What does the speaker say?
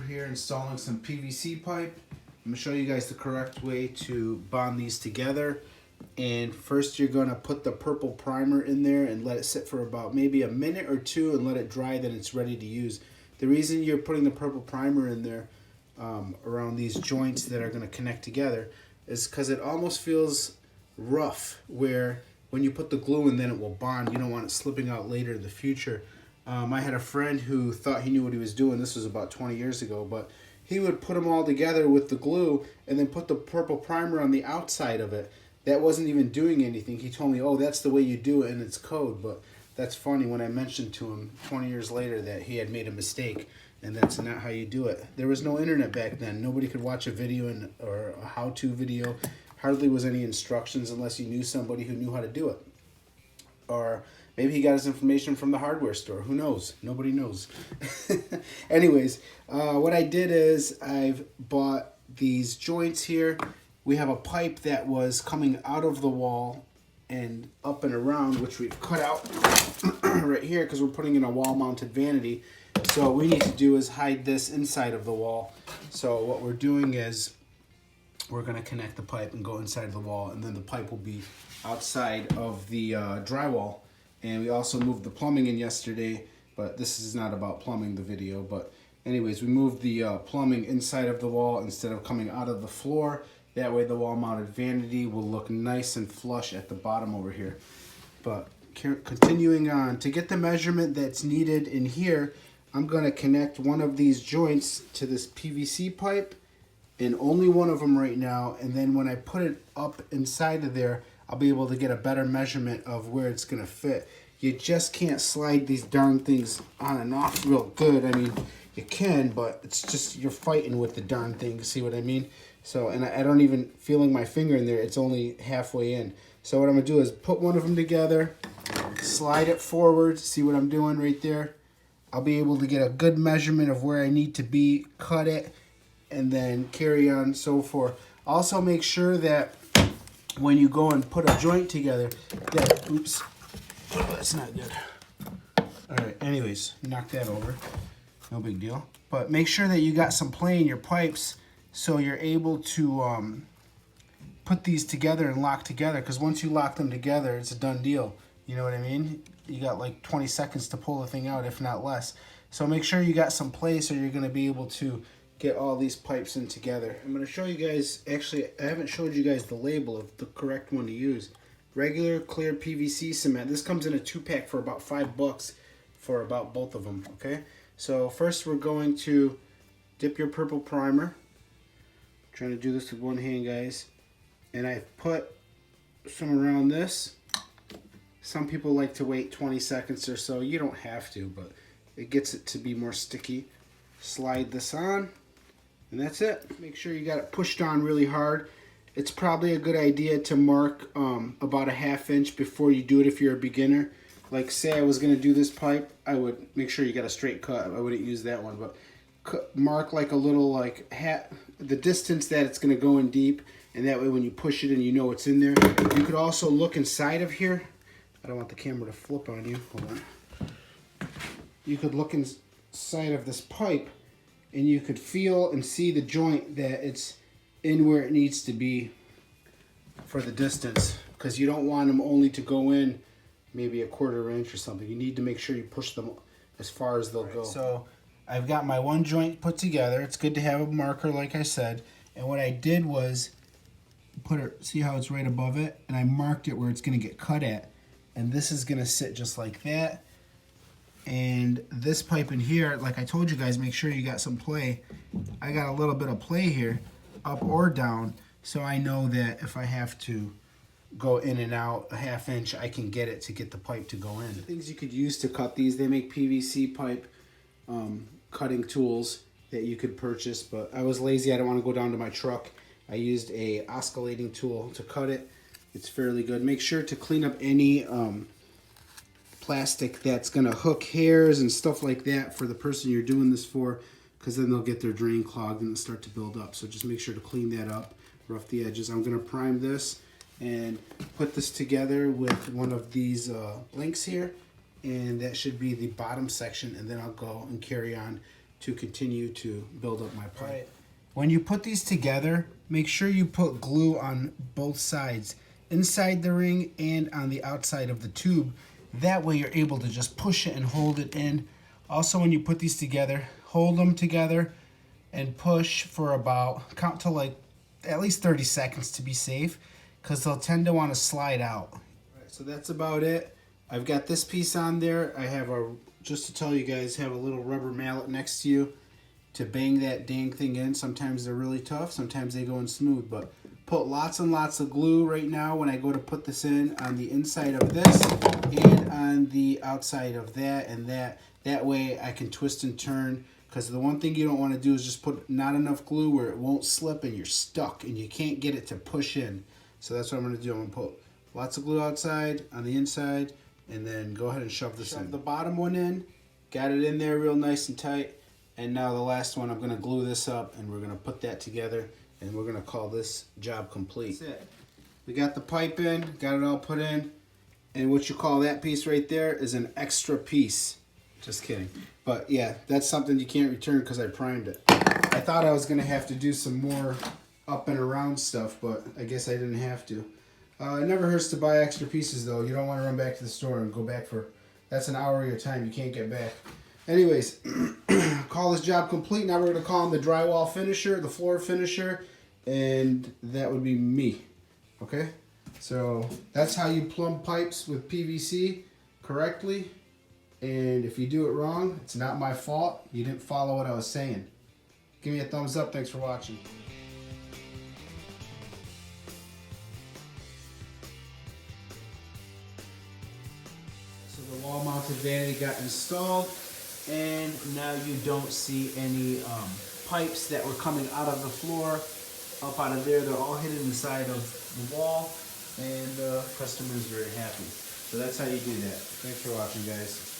here installing some PVC pipe. I'm going to show you guys the correct way to bond these together. And first you're going to put the purple primer in there and let it sit for about maybe a minute or two and let it dry, then it's ready to use. The reason you're putting the purple primer in there around these joints that are going to connect together is because it almost feels rough, where when you put the glue in then it will bond. You don't want it slipping out later in the future. I had a friend who thought he knew what he was doing. This was about 20 years ago, but he would put them all together with the glue and then put the purple primer on the outside of it. That wasn't even doing anything. He told me, oh, that's the way you do it and it's code. But that's funny when I mentioned to him 20 years later that he had made a mistake and that's not how you do it. There was no internet back then. Nobody could watch a video or a how-to video. Hardly was any instructions unless you knew somebody who knew how to do it. Or maybe he got his information from the hardware store. Who knows? Nobody knows. Anyways, what I did is I've bought these joints here. We have a pipe that was coming out of the wall and up and around, which we've cut out right here because we're putting in a wall-mounted vanity. So what we need to do is hide this inside of the wall. So what we're doing is we're going to connect the pipe and go inside of the wall, and then the pipe will be outside of the drywall. And we also moved the plumbing in yesterday, but this is not about plumbing, the video. But anyways, we moved the plumbing inside of the wall instead of coming out of the floor. That way the wall-mounted vanity will look nice and flush at the bottom over here. But continuing on, to get the measurement that's needed in here, I'm going to connect one of these joints to this PVC pipe, and only one of them right now. And then when I put it up inside of there, I'll be able to get a better measurement of where it's going to fit. You just can't slide these darn things on and off real good. I mean, you can, but it's just, you're fighting with the darn thing. See what I mean? So, and I don't even feeling my finger in there. It's only halfway in. So what I'm going to do is put one of them together, slide it forward. See what I'm doing right there? I'll be able to get a good measurement of where I need to be, cut it, and then carry on so forth. Also make sure that when you go and put a joint together, that, oops, that's not good. All right, anyways, knock that over. No big deal. But make sure that you got some play in your pipes so you're able to put these together and lock together, because once you lock them together, it's a done deal. You know what I mean? You got like 20 seconds to pull the thing out, if not less. So make sure you got some play so you're going to be able to get all these pipes in together. I'm going to show you guys, actually I haven't showed you guys the label of the correct one to use. Regular clear PVC cement. This comes in a 2-pack for about $5 for about both of them, okay? So first we're going to dip your purple primer. I'm trying to do this with one hand, guys. And I've put some around this. Some people like to wait 20 seconds or so. You don't have to, but it gets it to be more sticky. Slide this on, and that's it. Make sure you got it pushed on really hard. It's probably a good idea to mark about a ½ inch before you do it if you're a beginner. Like say I was going to do this pipe, I would make sure you got a straight cut. I wouldn't use that one, but mark like a little like the distance that it's going to go in deep, and that way when you push it in, you know it's in there. You could also look inside of here. I don't want the camera to flip on you. Hold on. You could look inside of this pipe and you could feel and see the joint that it's in where it needs to be for the distance, because you don't want them only to go in maybe a ½ inch or something. You need to make sure you push them as far as they'll go. So I've got my one joint put together. It's good to have a marker, like I said. And what I did was put it, see how it's right above it? And I marked it where it's going to get cut at. And this is going to sit just like that. And this pipe in here, like I told you guys, make sure you got some play. I got a little bit of play here, up or down, so I know that if I have to go in and out a ½ inch, I can get it to get the pipe to go in. Things you could use to cut these, they make PVC pipe cutting tools that you could purchase, but I was lazy. I don't want to go down to my truck. I used a oscillating tool to cut it. It's fairly good. Make sure to clean up any plastic that's going to hook hairs and stuff like that for the person you're doing this for, because then they'll get their drain clogged and it'll start to build up. So just make sure to clean that up, rough the edges. I'm going to prime this and put this together with one of these blinks here, and that should be the bottom section, and then I'll go and carry on to continue to build up my pipe. Right. When you put these together, make sure you put glue on both sides, inside the ring and on the outside of the tube. That way you're able to just push it and hold it in. Also, when you put these together, hold them together and push for about, count to like at least 30 seconds to be safe, because they'll tend to want to slide out. Right, so that's about it. I've got this piece on there. I have just to tell you guys, have a little rubber mallet next to you to bang that dang thing in. Sometimes they're really tough, sometimes they go in smooth, but put lots and lots of glue right now when I go to put this in on the inside of this and on the outside of that and that. That way I can twist and turn, because the one thing you don't want to do is just put not enough glue where it won't slip and you're stuck and you can't get it to push in. So that's what I'm going to do. I'm going to put lots of glue outside, on the inside, and then go ahead and shove this in. Shove the bottom one in, got it in there real nice and tight, and now the last one I'm going to glue this up and we're going to put that together and we're going to call this job complete. That's it. We got the pipe in, got it all put in, and what you call that piece right there is an extra piece. Just kidding. But yeah, that's something you can't return because I primed it. I thought I was going to have to do some more up and around stuff, but I guess I didn't have to. It never hurts to buy extra pieces though. You don't want to run back to the store and go back for, that's an hour of your time you can't get back. Anyways, call this job complete. Now we're going to call him the drywall finisher, the floor finisher, and that would be me. Okay? So that's how you plumb pipes with PVC correctly. And if you do it wrong, it's not my fault. You didn't follow what I was saying. Give me a thumbs up. Thanks for watching. So the wall-mounted vanity got installed, and now you don't see any pipes that were coming out of the floor up out of there. They're all hidden inside of the wall, and the customer is very happy. So that's how you do that. Thanks for watching, guys.